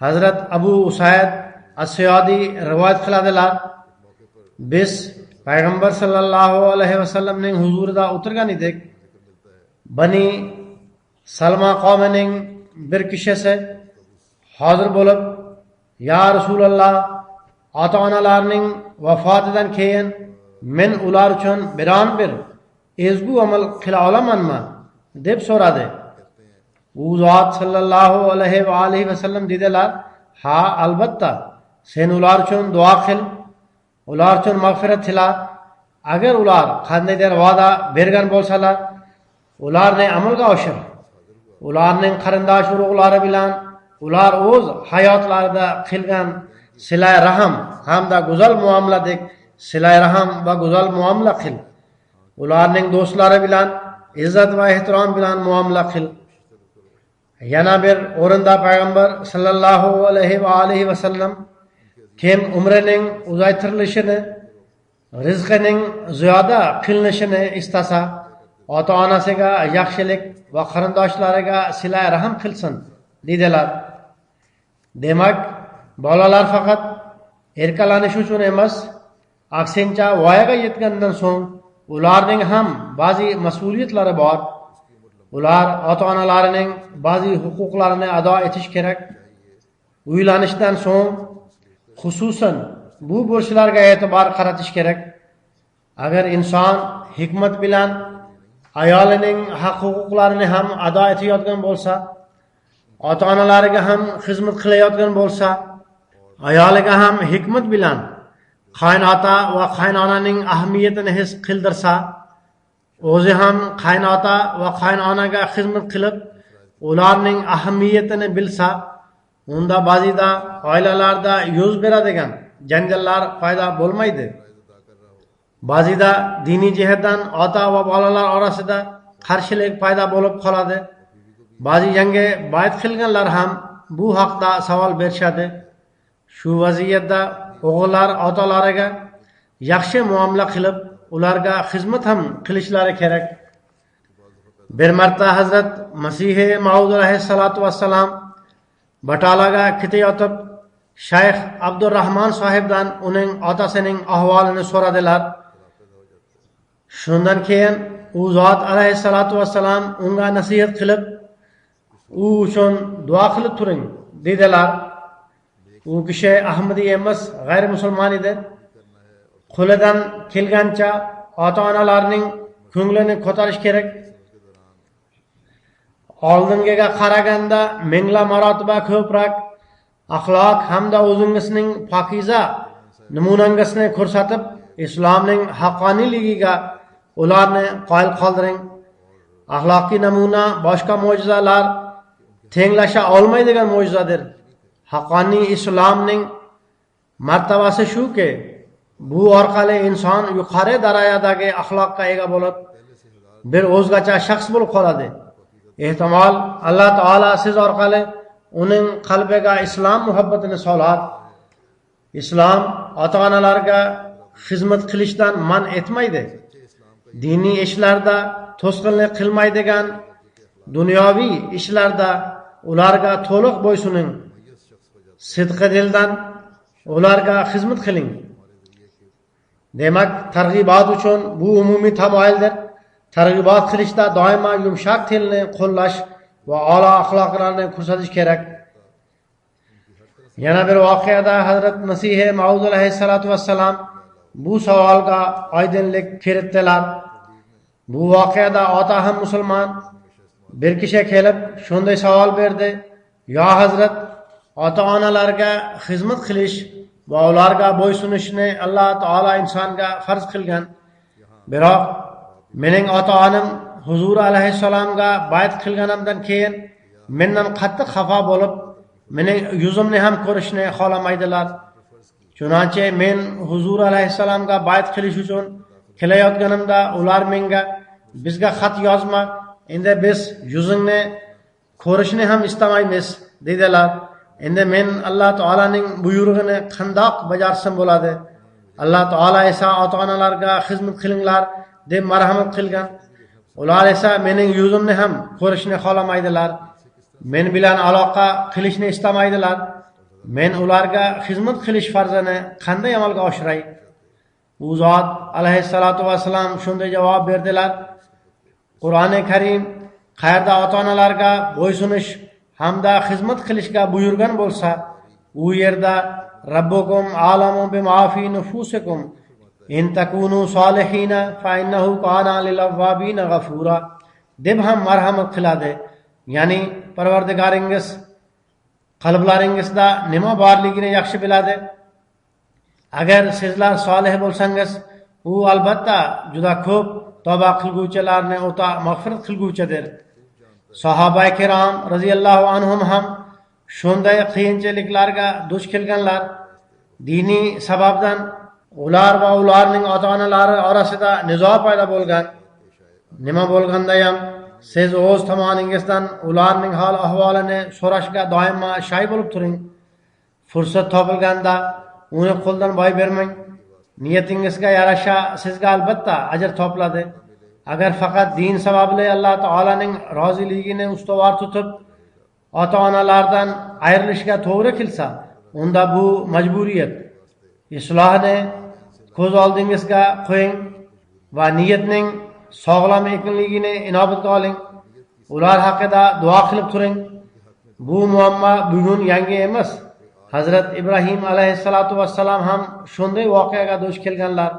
Hazrat Abu Usayd As-Suyadi rivoyat qiladilar. Biz payg'ambar sallallohu alayhi vasallamning huzurida o'tirgan edik. Bani Salma qavmining bir kishisi hozir bo'lib, "Ya Rasululloh, ota-onalarning vafotidan keyin men ular uchun biron bir ezgu amal qila olamanmi?" deb so'radi. U zot sallallohu alayhi va alihi vasallam dedilar, "Ha, albatta. Sen ular uchun duo qil, ular uchun mag'firat tila. Agar ular qandaydir va'da bergan bo'lsalar, ularni amalga oshir. Ularning qarindosh urug'lari bilan ular o'z hayotlarida qilgan silay rahim hamda go'zal muomaladek silay rahim va go'zal muomala qil. Ularning do'stlari bilan izzat va ehtirom bilan muomala qil." Yana bir o'rinda payg'ambar sallallohu alayhi va alihi vasallam kim umrining uzaytirilishini, rizqining ziyoda qilinishini istasa, ota-onasiga yaxshilik va qarindoshlariga silay rahim qilsin dedilar. Demak, bolalar faqat erkalanish uchun emas, aksincha voyaga yetgandan so'ng ularning ham ba'zi mas'uliyatlari bor. Ular ota-onalarining ba'zi huquqlarini ado etish kerak. Uylanishdan so'ng xususan bu burchlarga e'tibor qaratish kerak. Agar inson hikmat bilan ayolining haq-huquqlarini ham ado etayotgan bo'lsa, ota-onalariga ham xizmat qilayotgan bo'lsa, ayoliga ham hikmat bilan qaynota va qaynonaning ahamiyatini his qildirsa, o'zi ham qaynota va qaynonaga xizmat qilib, ularning ahamiyatini bilsa, unda ba'zida oilalarda yuz beradigan janjallar paydo bo'lmaydi. Ba'zida diniy jihatdan ota va bolalar orasida qarshilik paydo bo'lib qoladi. Ba'zi yangi bayt qilganlar ham bu haqda savol berishadi. Shu vaziyatda o'g'illar otalariga yaxshi muomala qilib, ularga xizmat ham qilishlari kerak. Bir marta Hazrat Masih Maud alayhissalatu vassalam Batalaga ketayotib, Shayx Abdurrahmon sohibdan uning otasining ahvolini so'radilar. Shundan keyin u zot alayhissalatu vassalam unga nasihat qilib, u uchun duo qilib turing dedilar. U kishi Ahmadiy emas, g'ayri musulmon edi. Qo'lidan kelgancha ota-onalarning ko'nglini ko'tarish kerak. Oldingiga qaraganda mingla marotaba ko'proq axloq hamda o'zingizning pokiza namunangizni ko'rsatib, islomning haqqoniyligiga ularni qoyil qoldiring. Axloqiy namuna boshqa mo'jizalar tenglasha olmaydigan mo'jizadir. Haqqoniy islomning martabasi shuki, bu orqali inson yuqori darajadagi axloqqa ega bo'lib, bir o'zgacha shaxs bo'lib qoladi. Ehtimol Alloh taolo siz orqali uning qalbiga islom muhabbatini solar. Islom ota-onalarga xizmat qilishdan man etmaydi. Diniy ishlarda to'sqinlik qilmaydigan, dunyoviy ishlarda ularga to'liq bo'ysuning. Sidqi dildan ularga xizmat qiling. Demak, targ'ibot uchun bu umumiy tamoyildir. Targ'ibot qilishda doimo yumshoq tilni qo'llash va a'lo axloqlarni ko'rsatish kerak. Yana bir voqeada Hazrat Masih Maud alayhissalatu vassalam bu savolga oydinlik kiritdilar. Bu voqeada ota ham musulmon bir kishi kelib shunday savol berdi: "Ya Hazrat, ota-onalarga xizmat qilish va ularga bo'ysunishni Alloh taolo insonga farz qilgan. Biroq mening ota-onam Huzur alayhissalomga bayt qilganimdan keyin mendan qattiq xafa bo'lib, mening yuzimni ham ko'rishni xohlamaydilar. Chunonchi men Huzur alayhissalomga bayt qilish uchun kelayotganimda ular menga bizga xat yozma, endi biz yuzingni ko'rishni ham istamaymiz dedilar. Endi men Alloh taolaning buyrug'ini qandoq bajarsam bo'ladi? Alloh taolo esa ota-onalarga xizmat qilinglar deb marhamat qilgan. Ular esa mening yuzimni ham ko'rishni xohlamaydilar. Men bilan aloqa qilishni istamaydilar. men ularga xizmat qilish farzini qanday amalga oshiray? U zot alayhissalatu vassalam shunday javob berdilar: Qur'oni Karim qayerda ota-onalarga bo'ysunish hamda xizmat qilishga buyurgan bo'lsa, u yerda Rabbukum a'lamu bima fi nufusikum in takunu solihina fa innahu kana lil awwabina ghafura deb ham marhamat qiladi. Ya'ni Parvardigoringiz qalblaringizda nima borligini yaxshi biladi. Agar sizlar solih bo'lsangiz, u albatta juda ko'p tavba qilguvchilarni o'ta mag'firat qilguvchidir. Sahoba kirom radhiyallohu anhum ham shunday qiyinchiliklarga duch kelganlar. Diniy sababdan ular va ularning ota-onalari orasida nizo paydo bo'lgan. Nima bo'lganda ham siz o'z tomoningizdan ularning hol ahvolini so'rashga doimo shay bo'lib turing. Fursat topilganda uni qo'ldan boy bermang. Niyatingizga yarasha sizga albatta ajr topiladi. Agar faqat din sababli Alloh taolaning roziligini ustuvor tutib ota-onalardan ayrilishga to'g'ri kelsa, unda bu majburiyat. Islohni ko'z oldingizga qo'ying va niyatning sog'lom ekanligini inobatga oling. Ular haqida duo qilib turing. Bu muammo bugun yangi emas. Hazrat Ibrohim alayhissalatu vassalam ham shunday voqeaga duch kelganlar.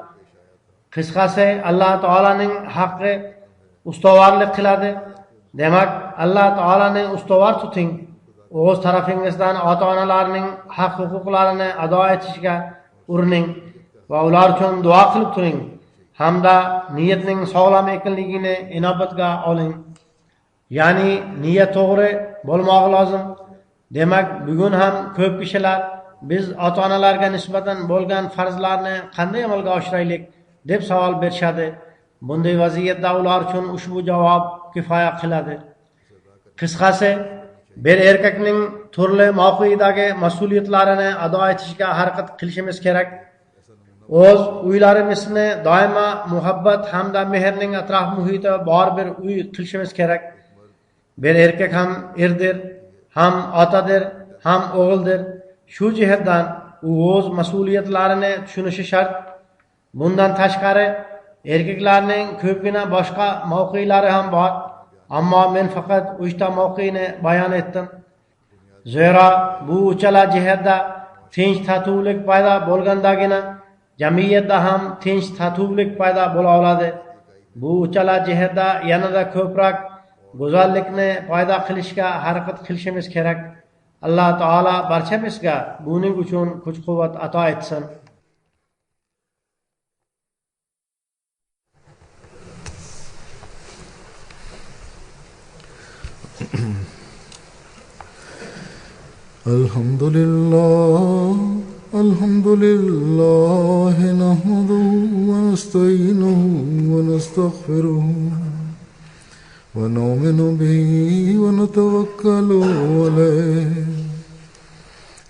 Qisqasi, Alloh taolaning haqqi ustovorlik qiladi. Demak, Alloh taolani ustuvor tuting. O'z tarafingizdan ota-onalarning haq-huquqlarini ado etishga urining va ular uchun duo qilib turing. Hamda niyatning sog'lom ekanligini inobatga oling. Ya'ni niyat to'g'ri bo'lmog'i lozim. Demak, bugun ham ko'p kishilar biz ota-onalarga nisbatan bo'lgan farzlarni qanday amalga oshiraylik deb savol berishadi. Bunday vaziyatda ular uchun ushbu javob kifoya qiladi. Qisqasi, bir erkakning turli mavqedagi mas'uliyatlarini ado etishga harakat qilishimiz kerak. O'z uylarimizni doimo muhabbat hamda mehrning atrof muhiti bor bir uy qilishimiz kerak. Bir erkak ham erdir, ham otadir, ham o'g'ildir. Shu jihatdan u o'z mas'uliyatlarini tushunishi shart. Bundan tashqari erkaklarning ko'pgina boshqa mavqelari ham bor. Ammo men faqat 3 ta mavqeni bayon etdim. Zero bu uchala jihatda tinch tatuvlik paydo bo'lgandagina jamiyatda ham tinch tatuvlik paydo bo'la oladi. Bu uchala jihatda yanada ko'proq go'zallikni paydo qilishga harakat qilishimiz kerak. Alloh taolo barchamizga buning uchun kuch-quvvat ato etsin.
Alhamdulillah nahmaduhu wa nasta'inuhu wa nastaghfiruhu wa nu'minu bihi wa natawakkalu alayhi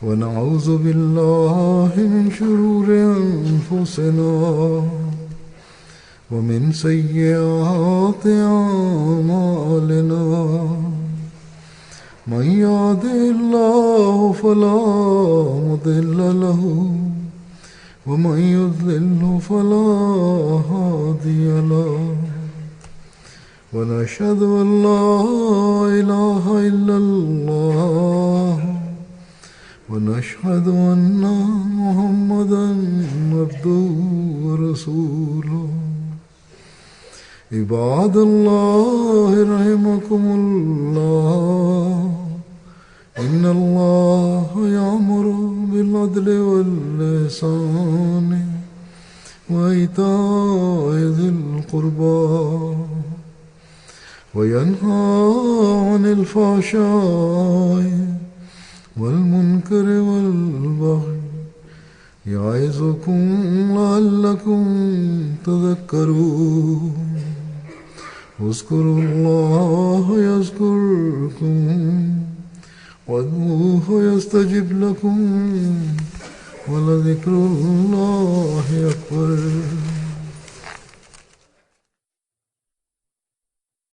wa na'udzu billahi min shururi anfusina wa min sayyiati a'malina. من يهده الله فلا مضل له ومن يضلل فلا هادي له ونشهد أن لا إله إلا الله ونشهد أن محمدا عبده ورسوله. عباد الله رحمكم الله إن الله يأمر بالعدل والإحسان وإيتاء ذي القربى وينهى عن الفحشاء والمنكر والبغي يعظكم لعلكم تذكرون. اذكروا الله يذكركم وادعوه يستجب لكم ولذكر الله أكبر.